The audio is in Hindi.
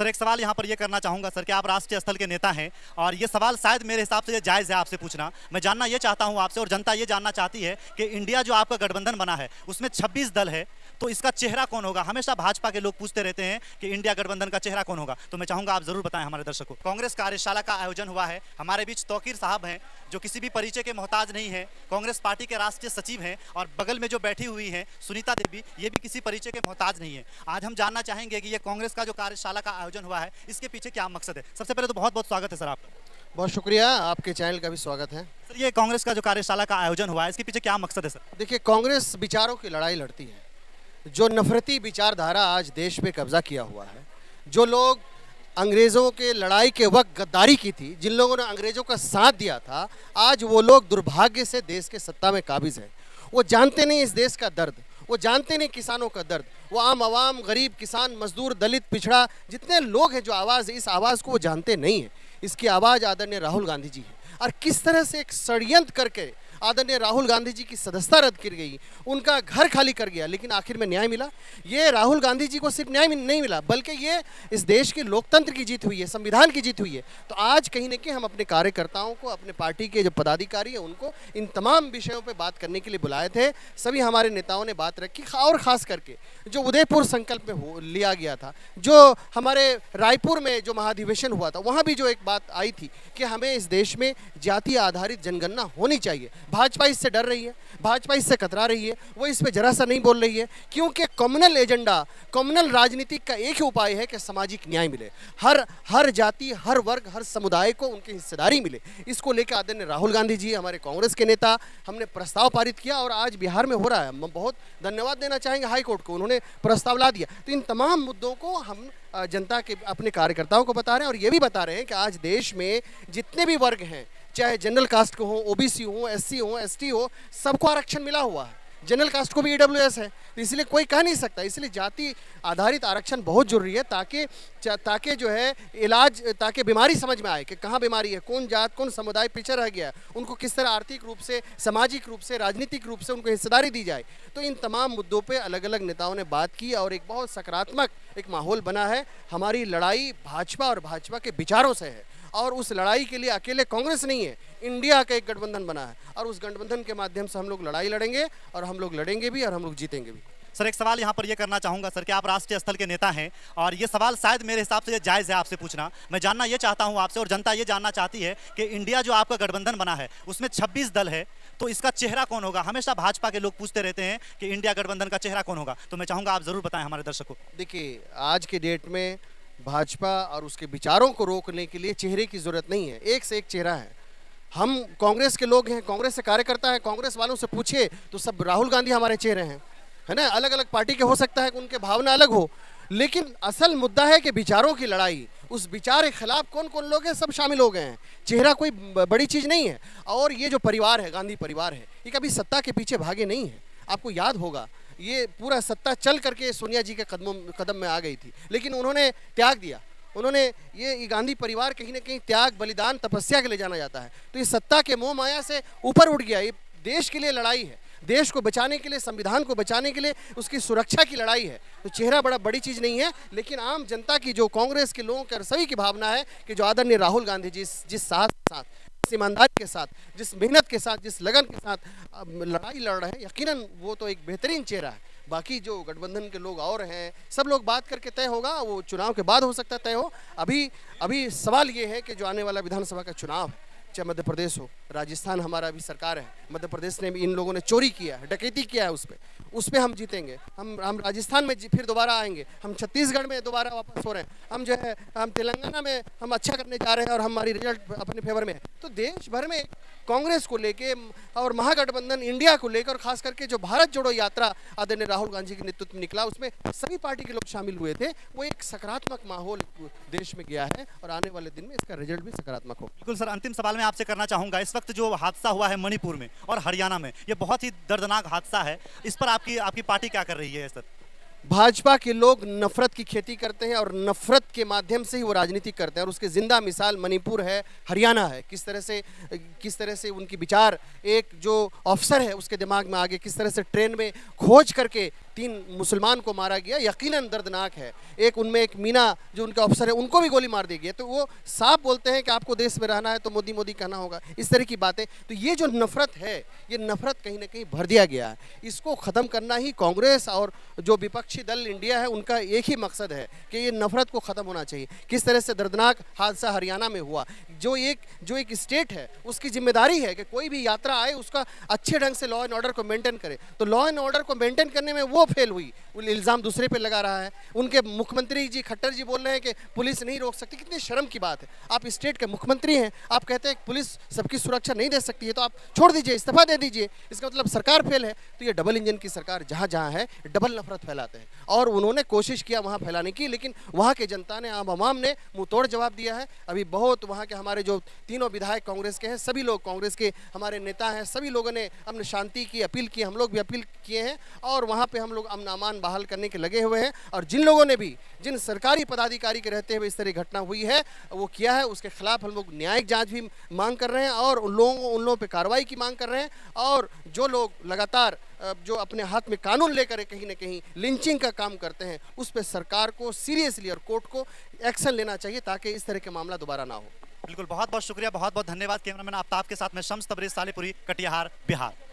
सर एक सवाल यहाँ पर ये करना चाहूँगा सर कि आप राष्ट्रीय स्थल के नेता हैं और ये सवाल शायद मेरे हिसाब से ये जायज़ है आपसे पूछना। मैं जानना ये चाहता हूँ आपसे और जनता ये जानना चाहती है कि इंडिया जो आपका गठबंधन बना है उसमें 26 दल है, तो इसका चेहरा कौन होगा? हमेशा भाजपा के लोग पूछते रहते हैं कि इंडिया गठबंधन का चेहरा कौन होगा, तो मैं चाहूँगा आप जरूर बताएं हमारे दर्शकों को। कांग्रेस कार्यशाला का आयोजन हुआ है, हमारे बीच तौकीर साहब हैं जो किसी भी परिचय के मोहताज नहीं है, कांग्रेस पार्टी के राष्ट्रीय सचिव हैं और बगल में जो बैठी हुई हैं सुनीता देवी, ये भी किसी परिचय के मोहताज नहीं है। आज हम जानना चाहेंगे कि ये कांग्रेस का जो कार्यशाला का आयोजन हुआ है इसके पीछे क्या मकसद है। सबसे पहले तो बहुत बहुत स्वागत है सर आपका। बहुत शुक्रिया, आपके चैनल का भी स्वागत है। सर ये कांग्रेस का जो कार्यशाला का आयोजन हुआ है इसके पीछे क्या मकसद है सर? देखिए, कांग्रेस विचारों की लड़ाई लड़ती है। जो नफरती विचारधारा आज देश पे कब्जा किया हुआ है, जो लोग अंग्रेज़ों के लड़ाई के वक्त गद्दारी की थी, जिन लोगों ने अंग्रेज़ों का साथ दिया था, आज वो लोग दुर्भाग्य से देश के सत्ता में काबिज हैं। वो जानते नहीं इस देश का दर्द, वो जानते नहीं किसानों का दर्द। वो आम आवाम, गरीब, किसान, मजदूर, दलित, पिछड़ा, जितने लोग हैं जो आवाज़, इस आवाज़ को वो जानते नहीं हैं। इसकी आवाज़ आदरणीय राहुल गांधी जी है। और किस तरह से एक षड्यंत्र करके आदरणीय राहुल गांधी जी की सदस्यता रद्द की गई, उनका घर खाली कर गया, लेकिन आखिर में न्याय मिला। ये राहुल गांधी जी को सिर्फ न्याय नहीं मिला, बल्कि ये इस देश के लोकतंत्र की जीत हुई है, संविधान की जीत हुई है। तो आज कहीं न कहीं हम अपने कार्यकर्ताओं को, अपने पार्टी के जो पदाधिकारी हैं उनको इन तमाम विषयों पर बात करने के लिए बुलाए थे। सभी हमारे नेताओं ने बात रखी, और ख़ास करके जो उदयपुर संकल्प में लिया गया था, जो हमारे रायपुर में जो महाधिवेशन हुआ था, वहाँ भी जो एक बात आई थी कि हमें इस देश में जाति आधारित जनगणना होनी चाहिए। भाजपा इससे डर रही है, भाजपा इससे कतरा रही है, वो इस पे जरा सा नहीं बोल रही है, क्योंकि कम्युनल एजेंडा, कम्युनल राजनीति का एक ही उपाय है कि सामाजिक न्याय मिले, हर जाति, हर वर्ग, हर समुदाय को उनकी हिस्सेदारी मिले। इसको लेकर आदरणीय राहुल गांधी जी, हमारे कांग्रेस के नेता, हमने प्रस्ताव पारित किया और आज बिहार में हो रहा है। हम बहुत धन्यवाद देना चाहेंगे हाई कोर्ट को, उन्होंने प्रस्ताव ला दिया। तो इन तमाम मुद्दों को हम जनता के, अपने कार्यकर्ताओं को बता रहे हैं और ये भी बता रहे हैं कि आज देश में जितने भी वर्ग हैं, चाहे जनरल कास्ट को हो, ओबीसी हो, एससी हो, एसटी हो, सबको आरक्षण मिला हुआ है। जनरल कास्ट को भी ईडब्ल्यूएस है, तो इसलिए कोई कह नहीं सकता। इसलिए जाति आधारित आरक्षण बहुत जरूरी है, ताकि जो है इलाज, ताकि बीमारी समझ में आए कि कहाँ बीमारी है, कौन जात, कौन समुदाय पीछे रह गया है, उनको किस तरह आर्थिक रूप से, सामाजिक रूप से, राजनीतिक रूप से उनको हिस्सेदारी दी जाए। तो इन तमाम मुद्दों पे अलग अलग नेताओं ने बात की और एक बहुत सकारात्मक एक माहौल बना है। हमारी लड़ाई भाजपा और भाजपा के विचारों से है और उस लड़ाई के लिए अकेले कांग्रेस नहीं है, इंडिया का एक गठबंधन बना है और उस गठबंधन के माध्यम से हम लोग लड़ाई लड़ेंगे और हम लोग लड़ेंगे भी और हम लोग जीतेंगे भी। सर एक सवाल यहाँ पर ये करना चाहूँगा सर कि आप राष्ट्रीय स्थल के नेता हैं और ये सवाल शायद मेरे हिसाब से ये जायज़ है आपसे पूछना। मैं जानना ये चाहता हूँ आपसे और जनता ये जानना चाहती है कि इंडिया जो आपका गठबंधन बना है उसमें 26 दल है, तो इसका चेहरा कौन होगा? हमेशा भाजपा के लोग पूछते रहते हैं कि इंडिया गठबंधन का चेहरा कौन होगा, तो मैं चाहूँगा आप जरूर बताएं हमारे दर्शकों को। देखिए, आज के डेट में भाजपा और उसके विचारों को रोकने के लिए चेहरे की जरूरत नहीं है, एक से एक चेहरा है। हम कांग्रेस के लोग हैं, कांग्रेस से कार्यकर्ता हैं, कांग्रेस वालों से पूछिए तो सब राहुल गांधी हमारे चेहरे हैं, है ना। अलग अलग पार्टी के हो सकता है कि उनके भावना अलग हो, लेकिन असल मुद्दा है कि विचारों की लड़ाई, उस विचार के खिलाफ कौन कौन लोग हैं, सब शामिल हो गए हैं। चेहरा कोई बड़ी चीज़ नहीं है। और ये जो परिवार है, गांधी परिवार है, ये कभी सत्ता के पीछे भागे नहीं है। आपको याद होगा, ये पूरा सत्ता चल करके सोनिया जी के कदम में आ गई थी, लेकिन उन्होंने त्याग दिया। उन्होंने ये गांधी परिवार कहीं ना कहीं त्याग, बलिदान, तपस्या के लिए जाना जाता है। तो ये सत्ता के मोह माया से ऊपर उठ गया। ये देश के लिए लड़ाई है, देश को बचाने के लिए, संविधान को बचाने के लिए, उसकी सुरक्षा की लड़ाई है। तो चेहरा बड़ी चीज़ नहीं है, लेकिन आम जनता की, जो कांग्रेस के लोगों के सभी की भावना है कि जो आदरणीय राहुल गांधी जी जिस साथ, जिस ईमानदारी के साथ, जिस मेहनत के साथ, जिस लगन के साथ लड़ाई लड़ रहे हैं, यकीनन वो तो एक बेहतरीन चेहरा है। बाकी जो गठबंधन के लोग और हैं, सब लोग बात करके तय होगा, वो चुनाव के बाद हो सकता है तय हो। अभी सवाल ये है कि जो आने वाला विधानसभा का चुनाव है, चाहे मध्य प्रदेश हो, राजस्थान हमारा अभी सरकार है, मध्य प्रदेश ने भी इन लोगों ने चोरी किया है, डकैती किया है, उस पे हम जीतेंगे। हम राजस्थान में फिर दोबारा आएंगे, हम छत्तीसगढ़ में दोबारा वापस हो रहे हैं, हम जो है हम तेलंगाना में हम अच्छा करने जा रहे हैं और हमारी रिजल्ट अपने फेवर में है। तो देश भर में कांग्रेस को लेके और महागठबंधन इंडिया को लेकर, खास करके जो भारत जोड़ो यात्रा आदरणीय राहुल गांधी के नेतृत्व में निकला, उसमें सभी पार्टी के लोग शामिल हुए थे। वो एक सकारात्मक माहौल देश में गया है और आने वाले दिन में इसका रिजल्ट भी सकारात्मक हो। बिल्कुल सर, अंतिम सवाल मैं आपसे करना चाहूँगा, इस वक्त जो हादसा हुआ है मणिपुर में और हरियाणा में, ये बहुत ही दर्दनाक हादसा है, इस पर आपकी पार्टी क्या कर रही है सर? भाजपा के लोग नफरत की खेती करते हैं और नफरत के माध्यम से ही वो राजनीति करते हैं और उसके जिंदा मिसाल मणिपुर है, हरियाणा है। किस तरह से उनकी विचार, एक जो अफसर है उसके दिमाग में आ गए, किस तरह से ट्रेन में खोज करके 3 मुसलमान को मारा गया, यकीनन दर्दनाक है। एक उनमें एक मीना जो उनके अफसर है उनको भी गोली मार दी गई। तो वो साफ बोलते हैं कि आपको देश में रहना है तो मोदी मोदी कहना होगा, इस तरह की बातें। तो ये जो नफरत है, ये नफरत कहीं ना कहीं भर दिया गया है। इसको ख़त्म करना ही कांग्रेस और जो विपक्षी दल इंडिया है उनका एक ही मकसद है कि ये नफरत को ख़त्म होना चाहिए। किस तरह से दर्दनाक हादसा हरियाणा में हुआ, जो एक स्टेट है उसकी जिम्मेदारी है कि कोई भी यात्रा आए उसका अच्छे ढंग से लॉ एंड ऑर्डर को मेंटेन करे। तो लॉ एंड ऑर्डर को मेंटेन करने में वो फेल हुई, वो इल्ज़ाम दूसरे पे लगा रहा है। उनके मुख्यमंत्री जी खट्टर जी बोल रहे हैं कि पुलिस नहीं रोक सकती। कितनी शर्म की बात है, आप स्टेट के मुख्यमंत्री हैं, आप कहते हैं पुलिस सबकी सुरक्षा नहीं दे सकती है, तो आप छोड़ दीजिए, इस्तीफा दे दीजिए। इसका मतलब सरकार फेल है। तो ये डबल इंजन की सरकार जहाँ जहाँ है डबल नफरत फैलाते हैं, और उन्होंने कोशिश किया वहाँ फैलाने की, लेकिन वहाँ के जनता ने, आम आवाम ने मुंह तोड़ जवाब दिया है। अभी बहुत वहाँ के हमारे जो तीनों विधायक कांग्रेस के हैं, सभी लोग कांग्रेस के हमारे नेता हैं, सभी लोगों ने अमन शांति की अपील की, हम लोग भी अपील किए हैं, और वहाँ पे हम लोग अमन अमान बहाल करने के लगे हुए हैं। और जिन लोगों ने भी, जिन सरकारी पदाधिकारी के रहते हुए इस तरह घटना हुई है वो किया है, उसके खिलाफ हम लोग न्यायिक जांच भी मांग कर रहे हैं, और उन लोगों पे कार्रवाई की मांग कर रहे हैं। और जो लोग लगातार जो अपने हाथ में कानून लेकर कहीं ना कहीं लिंचिंग का काम करते हैं, उस पर सरकार को सीरियसली और कोर्ट को एक्शन लेना चाहिए ताकि इस तरह के मामला दोबारा ना हो। बिल्कुल, बहुत बहुत शुक्रिया, बहुत बहुत धन्यवाद। कैमरामैन आफ्ताब के साथ मैं शम्स तबरेज़ सालेपुरी, कटिहार, बिहार।